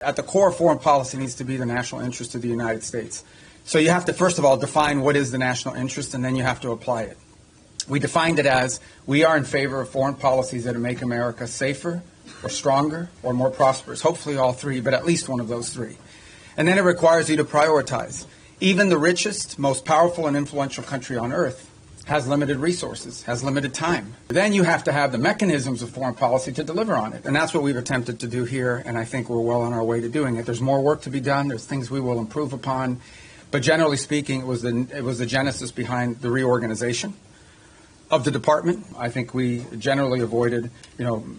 At the core of foreign policy needs to be the national interest of the United States. So you have to, first of all, define what is the national interest, and then you have to apply it. We defined it as we are in favor of foreign policies that make America safer or stronger or more prosperous. Hopefully all three, but at least one of those three. And then it requires you to prioritize. Even the richest, most powerful and influential country on earth has limited resources, has limited time. Then you have to have the mechanisms of foreign policy to deliver on it. And that's what we've attempted to do here, and I think we're well on our way to doing it. There's more work to be done. There's things we will improve upon. But generally speaking, it was the genesis behind the reorganization of the department. I think we generally avoided,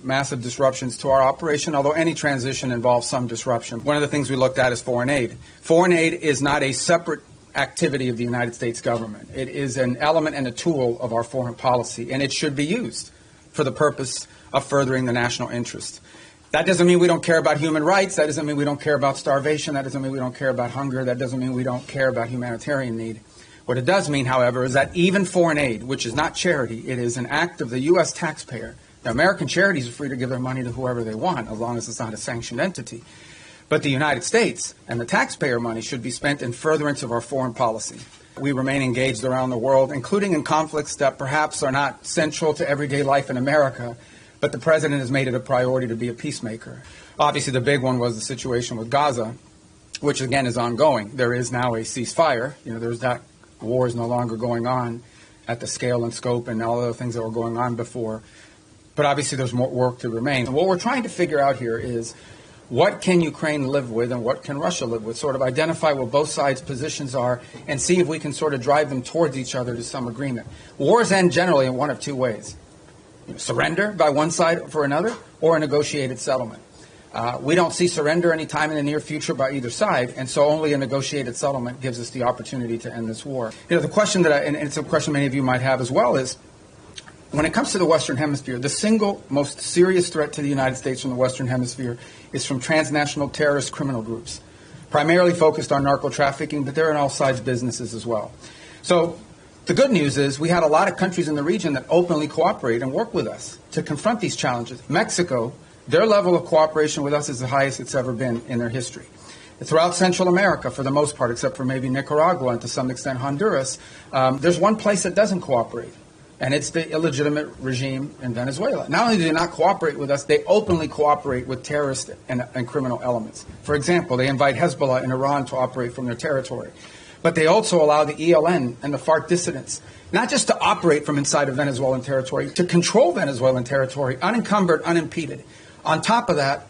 massive disruptions to our operation, although any transition involves some disruption. One of the things we looked at is foreign aid. Foreign aid is not a separate activity of the United States government. It is an element and a tool of our foreign policy, and it should be used for the purpose of furthering the national interest. That doesn't mean we don't care about human rights. That doesn't mean we don't care about starvation. That doesn't mean we don't care about hunger. That doesn't mean we don't care about humanitarian need. What it does mean, however, is that even foreign aid, which is not charity, it is an act of the U.S. taxpayer. Now, American charities are free to give their money to whoever they want, as long as it's not a sanctioned entity. But the United States and the taxpayer money should be spent in furtherance of our foreign policy. We remain engaged around the world, including in conflicts that perhaps are not central to everyday life in America, but the president has made it a priority to be a peacemaker. Obviously, the big one was the situation with Gaza, which again is ongoing. There is now a ceasefire. There's that war is no longer going on at the scale and scope and all the things that were going on before. But obviously, there's more work to remain. And what we're trying to figure out here is what can Ukraine live with and what can Russia live with? Sort of identify what both sides' positions are and see if we can sort of drive them towards each other to some agreement. Wars end generally in one of two ways. Surrender by one side for another or a negotiated settlement. We don't see surrender anytime in the near future by either side, and so only a negotiated settlement gives us the opportunity to end this war. The question and it's a question many of you might have as well, is when it comes to the Western Hemisphere, the single most serious threat to the United States from the Western Hemisphere is from transnational terrorist criminal groups, primarily focused on narco trafficking, but they're in all sides businesses as well. So the good news is we had a lot of countries in the region that openly cooperate and work with us to confront these challenges. Mexico, their level of cooperation with us is the highest it's ever been in their history. Throughout Central America, for the most part, except for maybe Nicaragua and to some extent Honduras, there's one place that doesn't cooperate, and it's the illegitimate regime in Venezuela. Not only do they not cooperate with us, they openly cooperate with terrorist and criminal elements. For example, they invite Hezbollah in Iran to operate from their territory. But they also allow the ELN and the FARC dissidents not just to operate from inside of Venezuelan territory, to control Venezuelan territory unencumbered, unimpeded. On top of that,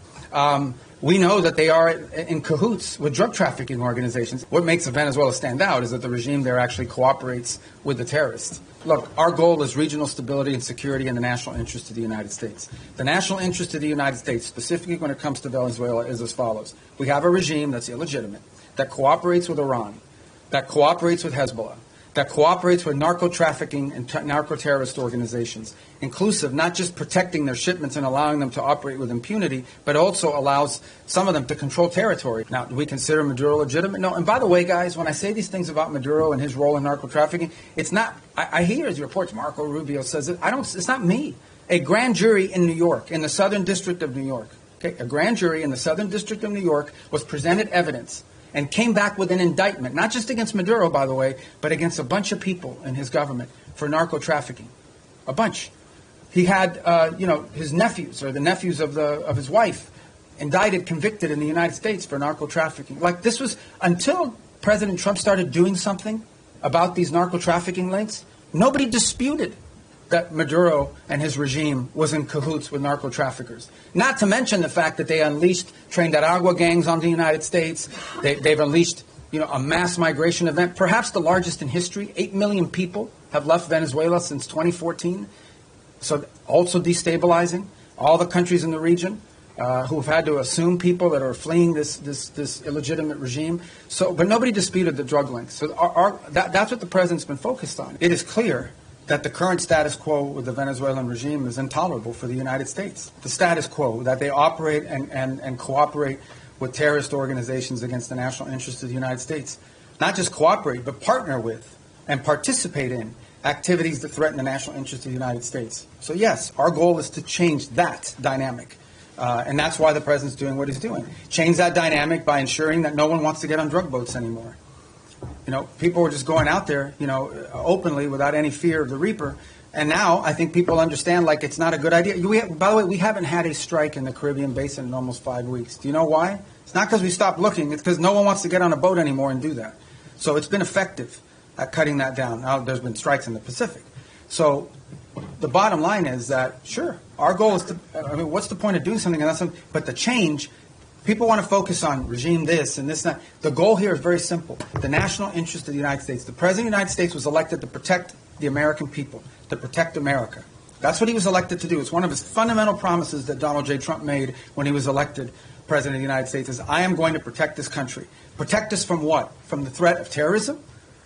we know that they are in cahoots with drug trafficking organizations. What makes Venezuela stand out is that the regime there actually cooperates with the terrorists. Look, our goal is regional stability and security in the national interest of the United States. The national interest of the United States, specifically when it comes to Venezuela, is as follows. We have a regime that's illegitimate, that cooperates with Iran, that cooperates with Hezbollah, that cooperates with narco-trafficking and narco-terrorist organizations, inclusive not just protecting their shipments and allowing them to operate with impunity, but also allows some of them to control territory. Now, do we consider Maduro legitimate? No. And by the way, guys, when I say these things about Maduro and his role in narco-trafficking, it's not, I hear his reports, Marco Rubio says it, it's not me. A grand jury in New York, in the Southern District of New York, a grand jury in the Southern District of New York was presented evidence and came back with an indictment, not just against Maduro, by the way, but against a bunch of people in his government for narco-trafficking. A bunch. He had, his nephews or the nephews of his wife indicted, convicted in the United States for narco-trafficking. Like this was, until President Trump started doing something about these narco-trafficking links, nobody disputed that Maduro and his regime was in cahoots with narco-traffickers. Not to mention the fact that they unleashed Trinidad gangs on the United States. They've unleashed, a mass migration event, perhaps the largest in history. 8 million people have left Venezuela since 2014. So also destabilizing all the countries in the region who've had to assume people that are fleeing this illegitimate regime. So, but nobody disputed the drug links. So that's what the president's been focused on. It is clear that the current status quo with the Venezuelan regime is intolerable for the United States. The status quo, that they operate and cooperate with terrorist organizations against the national interests of the United States. Not just cooperate, but partner with and participate in activities that threaten the national interests of the United States. So yes, our goal is to change that dynamic. And that's why the president's doing what he's doing. Change that dynamic by ensuring that no one wants to get on drug boats anymore. People were just going out there, openly without any fear of the reaper. And now I think people understand, like, it's not a good idea. By the way, we haven't had a strike in the Caribbean Basin in almost 5 weeks. Do you know why? It's not because we stopped looking. It's because no one wants to get on a boat anymore and do that. So it's been effective at cutting that down. Now there's been strikes in the Pacific. So the bottom line is that, sure, our goal is to, what's the point of doing something? But the change, people want to focus on regime this and this and that. The goal here is very simple. The national interest of the United States. The President of the United States was elected to protect the American people, to protect America. That's what he was elected to do. It's one of his fundamental promises that Donald J. Trump made when he was elected President of the United States is, I am going to protect this country. Protect us from what? From the threat of terrorism,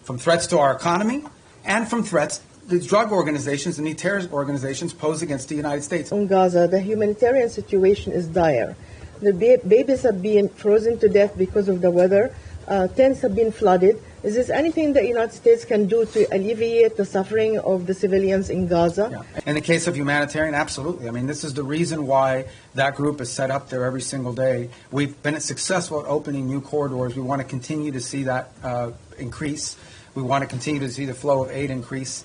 from threats to our economy, and from threats these drug organizations and these terrorist organizations pose against the United States. In Gaza, the humanitarian situation is dire. The babies are being frozen to death because of the weather. Tents have been flooded. Is there anything that the United States can do to alleviate the suffering of the civilians in Gaza? Yeah. In the case of humanitarian, absolutely. I mean, this is the reason why that group is set up there every single day. We've been successful at opening new corridors. We want to continue to see that increase. We want to continue to see the flow of aid increase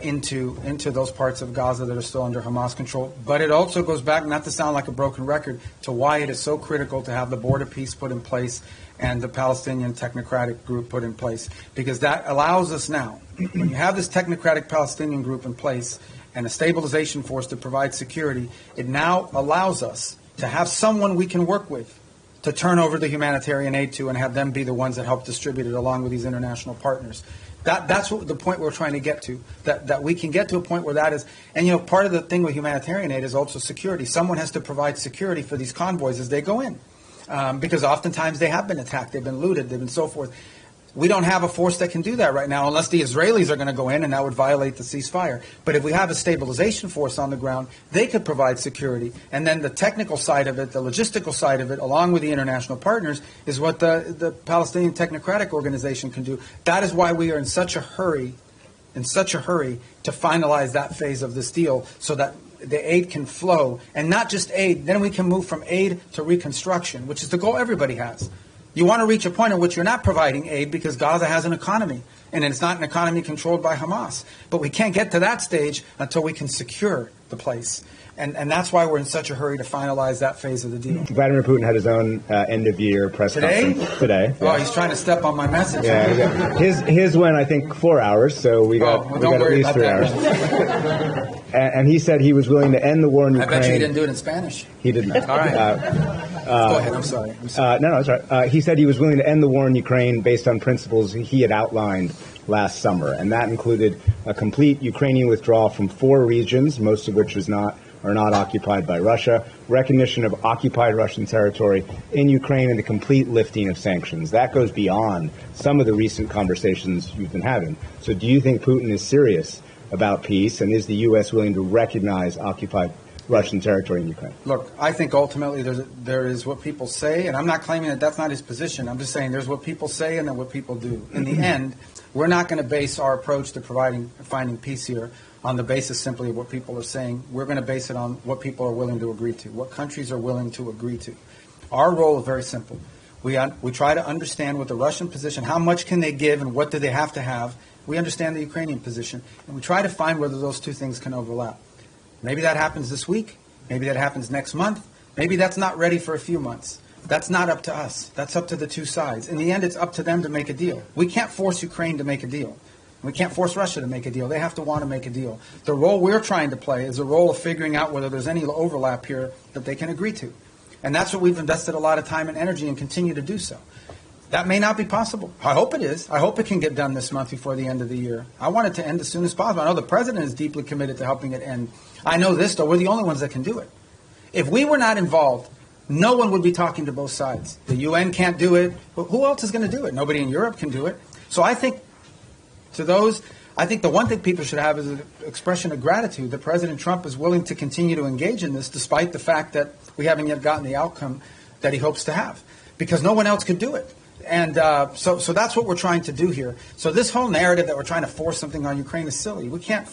into those parts of Gaza that are still under Hamas control. But it also goes back, not to sound like a broken record, to why it is so critical to have the border peace put in place and the Palestinian technocratic group put in place. Because that allows us now, when you have this technocratic Palestinian group in place and a stabilization force to provide security, it now allows us to have someone we can work with to turn over the humanitarian aid to and have them be the ones that help distribute it along with these international partners. That's what the point we're trying to get to, that we can get to a point where that is, and part of the thing with humanitarian aid is also security. Someone has to provide security for these convoys as they go in, because oftentimes they have been attacked, they've been looted, they've been so forth. We don't have a force that can do that right now unless the Israelis are going to go in, and that would violate the ceasefire. But if we have a stabilization force on the ground, they could provide security. And then the technical side of it, the logistical side of it, along with the international partners, is what the Palestinian Technocratic Organization can do. That is why we are in such a hurry to finalize that phase of this deal so that the aid can flow. And not just aid, then we can move from aid to reconstruction, which is the goal everybody has. You want to reach a point at which you're not providing aid because Gaza has an economy, and it's not an economy controlled by Hamas. But we can't get to that stage until we can secure the place. And that's why we're in such a hurry to finalize that phase of the deal. Vladimir Putin had his own end-of-year press conference today. Oh, he's trying to step on my message. Yeah. His went, I think, 4 hours, so we got at least 3 hours. And he said he was willing to end the war in Ukraine. I bet you he didn't do it in Spanish. He did not. All right. Go ahead. I'm sorry. No, that's right. He said he was willing to end the war in Ukraine based on principles he had outlined last summer, and that included a complete Ukrainian withdrawal from 4 regions, most of which are not occupied by Russia, recognition of occupied Russian territory in Ukraine, and the complete lifting of sanctions. That goes beyond some of the recent conversations you've been having. So do you think Putin is serious about peace, and is the U.S. willing to recognize occupied Russian territory in Ukraine? Look, I think ultimately there is what people say, and I'm not claiming that that's not his position. I'm just saying there's what people say and then what people do. In the end, we're not going to base our approach to finding peace here on the basis simply of what people are saying. We're going to base it on what people are willing to agree to, what countries are willing to agree to. Our role is very simple. We try to understand what the Russian position, how much can they give and what do they have to have. We understand the Ukrainian position, and we try to find whether those two things can overlap. Maybe that happens this week. Maybe that happens next month. Maybe that's not ready for a few months. That's not up to us. That's up to the two sides. In the end, it's up to them to make a deal. We can't force Ukraine to make a deal. We can't force Russia to make a deal. They have to want to make a deal. The role we're trying to play is a role of figuring out whether there's any overlap here that they can agree to. And that's what we've invested a lot of time and energy and continue to do so. That may not be possible. I hope it is. I hope it can get done this month before the end of the year. I want it to end as soon as possible. I know the president is deeply committed to helping it end. I know this, though. We're the only ones that can do it. If we were not involved, no one would be talking to both sides. The UN can't do it. But who else is going to do it? Nobody in Europe can do it. So I think the one thing people should have is an expression of gratitude that President Trump is willing to continue to engage in this despite the fact that we haven't yet gotten the outcome that he hopes to have, because no one else could do it. And so that's what we're trying to do here. So this whole narrative that we're trying to force something on Ukraine is silly. We can't.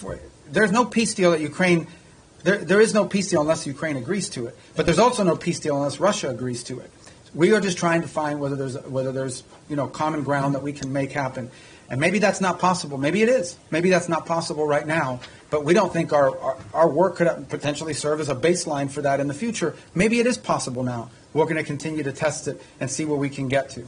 There's no peace deal that Ukraine There is no peace deal unless Ukraine agrees to it. But there's also no peace deal unless Russia agrees to it. We are just trying to find whether there's common ground that we can make happen. And maybe that's not possible. Maybe it is. Maybe that's not possible right now. But we don't think our work could potentially serve as a baseline for that in the future. Maybe it is possible now. We're going to continue to test it and see where we can get to.